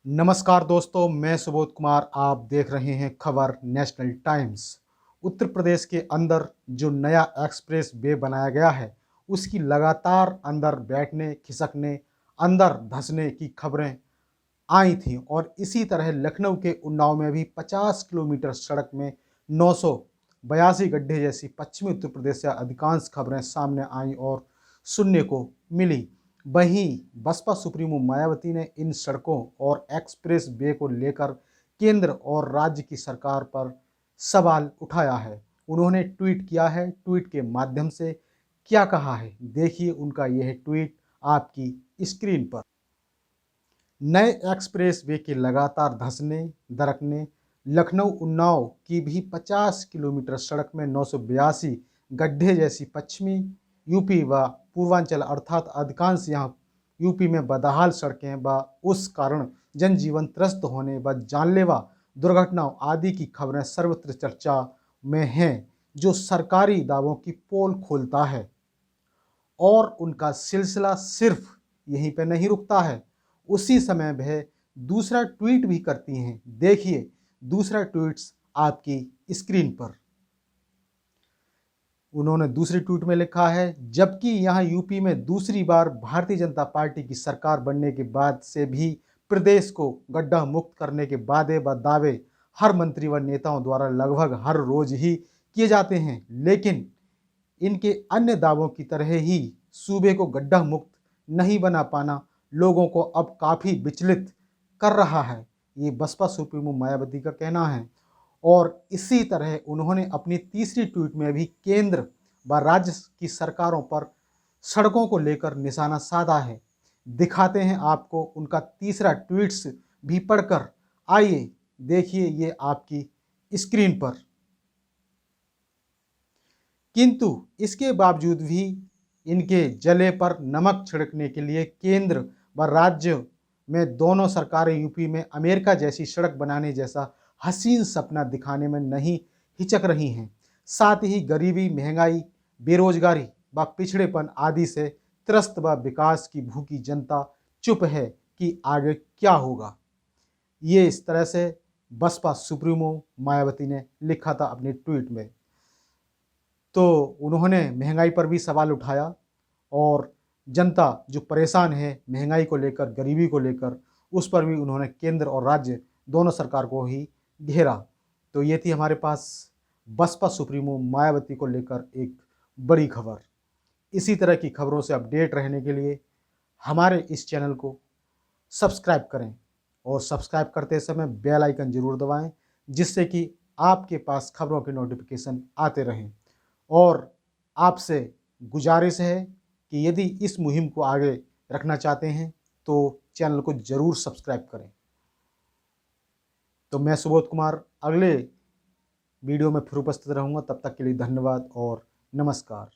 नमस्कार दोस्तों, मैं सुबोध कुमार। आप देख रहे हैं खबर नेशनल टाइम्स। उत्तर प्रदेश के अंदर जो नया एक्सप्रेस वे बनाया गया है उसकी लगातार अंदर बैठने, खिसकने, अंदर धंसने की खबरें आई थीं और इसी तरह लखनऊ के उन्नाव में भी 50 किलोमीटर सड़क में 982 गड्ढे जैसी पश्चिमी उत्तर प्रदेश से अधिकांश खबरें सामने आईं और सुनने को मिली। वहीं बसपा सुप्रीमो मायावती ने इन सड़कों और एक्सप्रेस वे को लेकर केंद्र और राज्य की सरकार पर सवाल उठाया है। उन्होंने ट्वीट किया है। ट्वीट के माध्यम से क्या कहा है, देखिए उनका यह ट्वीट आपकी स्क्रीन पर। नए एक्सप्रेस वे के लगातार धंसने दरकने, लखनऊ उन्नाव की भी 50 किलोमीटर सड़क में 982 गड्ढे जैसी पश्चिमी यूपी व पूर्वांचल अर्थात अधिकांश यहाँ यूपी में बदहाल सड़कें व उस कारण जनजीवन त्रस्त होने व जानलेवा दुर्घटनाओं आदि की खबरें सर्वत्र चर्चा में हैं, जो सरकारी दावों की पोल खोलता है। और उनका सिलसिला सिर्फ यहीं पे नहीं रुकता है, उसी समय वह दूसरा ट्वीट भी करती हैं। देखिए दूसरा ट्वीट्स आपकी स्क्रीन पर। उन्होंने दूसरे ट्वीट में लिखा है, जबकि यहाँ यूपी में दूसरी बार भारतीय जनता पार्टी की सरकार बनने के बाद से भी प्रदेश को गड्ढा मुक्त करने के वादे व दावे हर मंत्री व नेताओं द्वारा लगभग हर रोज ही किए जाते हैं, लेकिन इनके अन्य दावों की तरह ही सूबे को गड्ढा मुक्त नहीं बना पाना लोगों को अब काफ़ी विचलित कर रहा है। ये बसपा सुप्रीमो मायावती का कहना है। और इसी तरह उन्होंने अपनी तीसरी ट्वीट में भी केंद्र व राज्य की सरकारों पर सड़कों को लेकर निशाना साधा है। दिखाते हैं आपको उनका तीसरा ट्वीट्स भी पढ़कर। आइए देखिए ये आपकी स्क्रीन पर। किंतु इसके बावजूद भी इनके जले पर नमक छिड़कने के लिए केंद्र व राज्य में दोनों सरकारें यूपी में अमेरिका जैसी सड़क बनाने जैसा हसीन सपना दिखाने में नहीं हिचक रही हैं। साथ ही गरीबी, महंगाई, बेरोजगारी व पिछड़ेपन आदि से त्रस्त व विकास की भूखी जनता चुप है कि आगे क्या होगा। ये इस तरह से बसपा सुप्रीमो मायावती ने लिखा था अपने ट्वीट में। तो उन्होंने महंगाई पर भी सवाल उठाया और जनता जो परेशान है महंगाई को लेकर, गरीबी को लेकर, उस पर भी उन्होंने केंद्र और राज्य दोनों सरकार को ही घेरा। तो ये थी हमारे पास बसपा सुप्रीमो मायावती को लेकर एक बड़ी खबर। इसी तरह की खबरों से अपडेट रहने के लिए हमारे इस चैनल को सब्सक्राइब करें और सब्सक्राइब करते समय बेल आइकन जरूर दबाएं, जिससे कि आपके पास खबरों के नोटिफिकेशन आते रहें। और आपसे गुजारिश है कि यदि इस मुहिम को आगे रखना चाहते हैं तो चैनल को ज़रूर सब्सक्राइब करें। तो मैं सुबोध कुमार अगले वीडियो में फिर उपस्थित रहूँगा। तब तक के लिए धन्यवाद और नमस्कार।